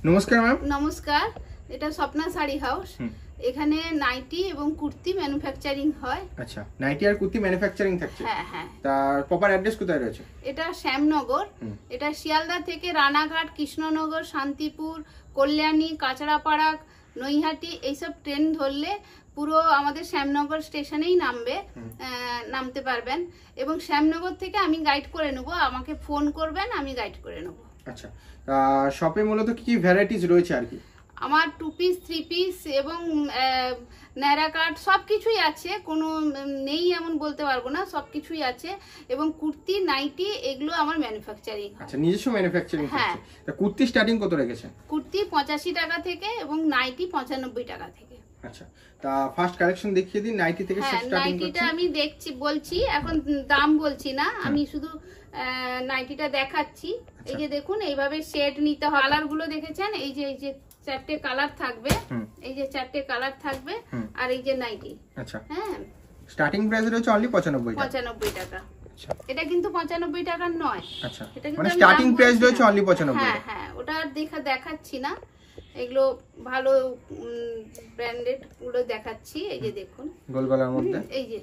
নমস্কার ম্যাম। নমস্কার, এটা স্বপ্না শাড়ি হাউস। এখানে নাইটি এবং কুর্তি ম্যানুফ্যাকচারিং হয়। আচ্ছা, নাইটি আর কুর্তি ম্যানুফ্যাকচারিং থাকছে। হ্যাঁ হ্যাঁ। তার প্রপার অ্যাড্রেস কোথায় রয়েছে? এটা শ্যামনগর। এটা শিয়ালদা থেকে রানাঘাট, কৃষ্ণনগর, শান্তিপুর, কল্যাণী, কাঁচড়াপাড়া, নৈহাটি এইসব ট্রেন ধরলে পুরো আমাদের শ্যামনগর স্টেশনেই নামতে পারবেন। এবং শ্যামনগর থেকে আমি গাইড করে নেব, আমাকে ফোন করবেন, আমি গাইড করে নেব। আচ্ছা, শপে মূলত কি কি ভ্যারাইটিস রয়েছে আর কি? আমার 2 পিস 3 পিস এবং ন্যাড়া কাট সবকিছুই আছে, কোনো নেই এমন বলতে পারবো না, সবকিছুই আছে। এবং কুর্তি, নাইটি এগুলো আমার ম্যানুফ্যাকচারিং। আচ্ছা, নিজস্ব ম্যানুফ্যাকচারিং হ্যাঁ। আছে। তা কুর্তি স্টার্টিং কত রেখেছেন? কুর্তি 85 টাকা থেকে এবং নাইটি 95 টাকা থেকে। আচ্ছা, তা ফার্স্ট কালেকশন দেখিয়ে দিন নাইটি থেকে স্টার্টিং করছি। নাইটিটা আমি বলছি, এখন দাম বলছি না, আমি শুধু নাইটিটা দেখাচ্ছি। এই যে দেখুন, এইভাবে শেড নিতে হয়। কালার গুলো দেখেছেন, এই যে 4টে কালার থাকবে, এই যে 4টে কালার থাকবে, আর এই যে নাইটি। আচ্ছা, হ্যাঁ, স্টার্টিং প্রাইস রয়েছে অনলি 95 টাকা। 95 টাকা। আচ্ছা, এটা কিন্তু 95 টাকা নয়। আচ্ছা, এটা কিন্তু মানে স্টার্টিং প্রাইস রয়েছে অনলি 95 হ্যাঁ টাকা। হ্যাঁ, ওটা আর দেখাচ্ছি না, এগুলো ভালো ব্র্যান্ডেড গুলো দেখাচ্ছি। এই যে দেখুন, গোল গলার মধ্যে এই যে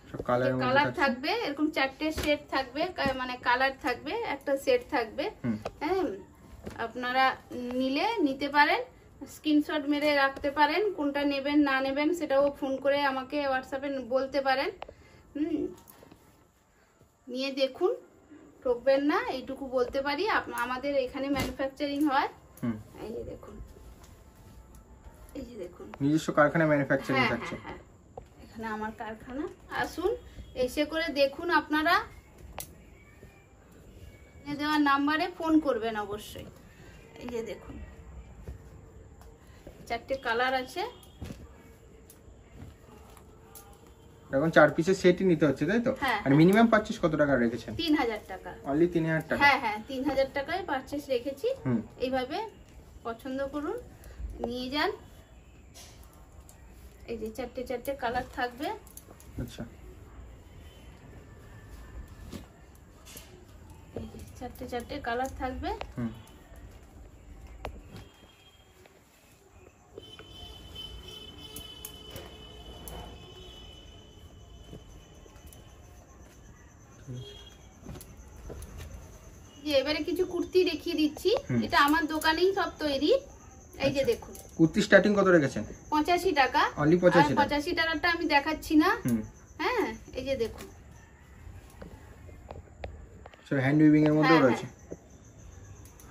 সব কালারের মধ্যে কালার থাকবে, এরকম 4টে সেট থাকবে, মানে কালার থাকবে, একটা সেট থাকবে। হ্যাঁ, আপনারা নিতে পারেন, স্ক্রিনশট মেরে রাখতে পারেন, কোনটা নেবেন না নেবেন সেটাও ফোন করে আমাকে হোয়াটসঅ্যাপে বলতে পারেন। নিয়ে দেখুন, ঠকবেন না, এইটুকু বলতে পারি। আমাদের এখানে ম্যানুফ্যাকচারিং হয়। এই যে দেখুন, এই যে দেখুন, নিজস্ব কারখানা ম্যানুফ্যাকচারিং থাকছে। হ্যাঁ, এখানে আমার কারখানা। আসুন, এসে করে দেখুন। আপনারা দেওয়া নাম্বারে ফোন করবেন অবশ্যই। এই যে দেখুন, 4টে কালার আছে। এখন 4 পিসের সেটই নিতে হচ্ছে, তাই তো? আর মিনিমাম পারচেজ কত টাকা রেখেছেন? 3000 টাকা। অনলি 3000 টাকা? হ্যাঁ হ্যাঁ, 3000 টাকায় পারচেজ রেখেছি। এইভাবে পছন্দ করুন, নিয়ে যান। এই যে 4টে কালার থাকবে। আচ্ছা, 4টে কালার থাকবে। এবারে কিছু কুর্তি দেখিয়ে দিচ্ছি, এটা আমার দোকানেই সব তৈরি। এই যে দেখুন, কুর্তি স্টার্টিং কত রেখেছেন? 85 টাকা। অনলি 85 টাকা। 85 টাকাটা আমি দেখাচ্ছি না। হ্যাঁ, এই যে দেখুন, সব হ্যান্ড উইভিং এর মধ্যে রয়েছে,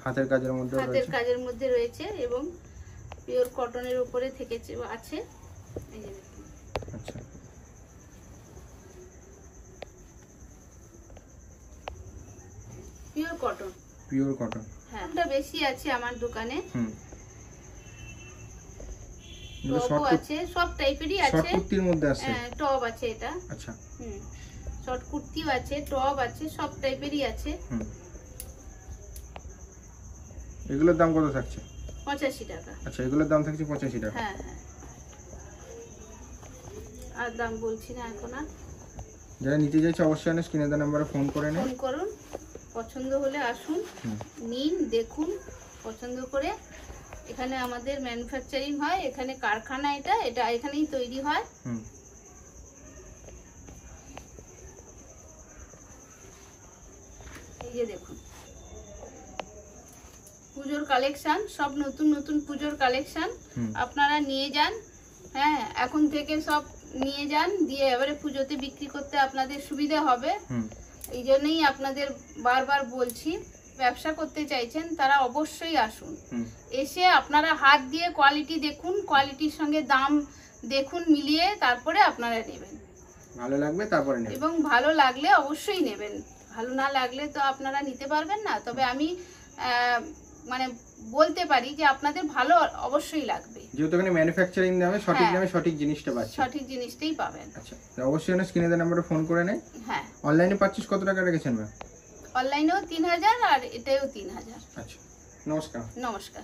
হাতের কাজের মধ্যে রয়েছে, হাতের কাজের মধ্যে রয়েছে এবং পিওর কটনের উপরে আছে। এই যে দেখুন। আচ্ছা, পিওর কটন। Pure cotton. হ্যাঁ, এটা বেশি আছে আমার দোকানে। টপ আছে, সব টাইপেরই আছে। শর্ট কুর্তির মধ্যে আছে। হ্যাঁ, টপ আছে এটা। আচ্ছা, শর্ট কুর্তিও আছে, টপ আছে, সব টাইপেরই আছে। এগুলোর দাম কত থাকছে? 85 টাকা। আচ্ছা, এগুলোর দাম থাকছে 85 টাকা। হ্যাঁ হ্যাঁ, আর দাম বলছি না এখন। আর যারা নিতে চাইছে অবশ্যই স্ক্রিনে দেওয়া নম্বরে ফোন করে নিন। ফোন করুন, পছন্দ হলে আসুন, নিন, দেখুন, পছন্দ করে। এখানে আমাদের ম্যানুফ্যাকচারিং হয়, এখানে কারখানা, এটা এখানেই তৈরি হয়। এই যে দেখুন, পুজোর কালেকশন, সব নতুন নতুন পুজোর কালেকশন আপনারা নিয়ে যান। হ্যাঁ, এখন থেকে সব নিয়ে যান, দিয়ে এবারে পুজোতে বিক্রি করতে আপনাদের সুবিধা হবে। এই জন্যই আপনাদের বারবার বলছি, ব্যবসা করতে চাইছেন তারা অবশ্যই আসুন। এসে আপনারা হাত দিয়ে কোয়ালিটি দেখুন, কোয়ালিটির সঙ্গে দাম দেখুন, মিলিয়ে তারপরে আপনারা নেবেন। ভালো লাগবে তারপরে নেবেন, এবং ভালো লাগলে অবশ্যই নেবেন। ভালো না লাগলে তো আপনারা নিতে পারবেন না। তবে আমি মানে বলতে পারি যে আপনাদের ভালো অবশ্যই লাগবে, যেহেতু এখানে ম্যানুফ্যাকচারিং দামে সঠিক দামে সঠিক জিনিসটা পাচ্ছেন। সঠিক জিনিসটাই পাবেন। আচ্ছা, অবশ্যই স্ক্রিনে দেওয়া নম্বরে ফোন করে নেন। হ্যাঁ, অনলাইনে পারচেজ কত টাকা রেখেছেন ম্যাম? অনলাইনেও 3000 আর এটাও 3000। আচ্ছা, নমস্কার। নমস্কার।